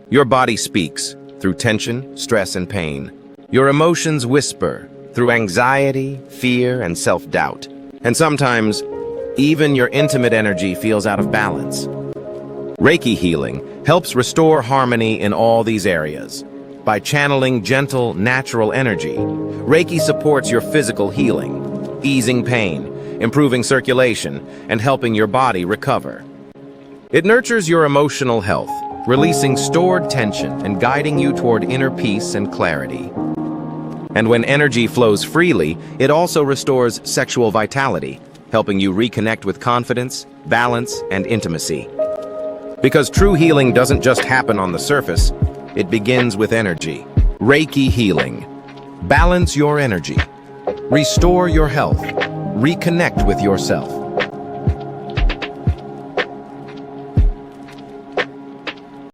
Your body speaks through tension, stress, and pain. Your emotions whisper through anxiety, fear, and self-doubt. And sometimes, even your intimate energy feels out of balance. Reiki Healing helps restore harmony in all these areas. By channeling gentle, natural energy, Reiki supports your physical healing, easing pain, improving circulation, and helping your body recover. It nurtures your emotional health, releasing stored tension and guiding you toward inner peace and clarity. And when energy flows freely, it also restores sexual vitality, helping you reconnect with confidence, balance, and intimacy. Because true healing doesn't just happen on the surface, it begins with energy. Reiki Healing. Balance your energy. Restore your health. Reconnect with yourself.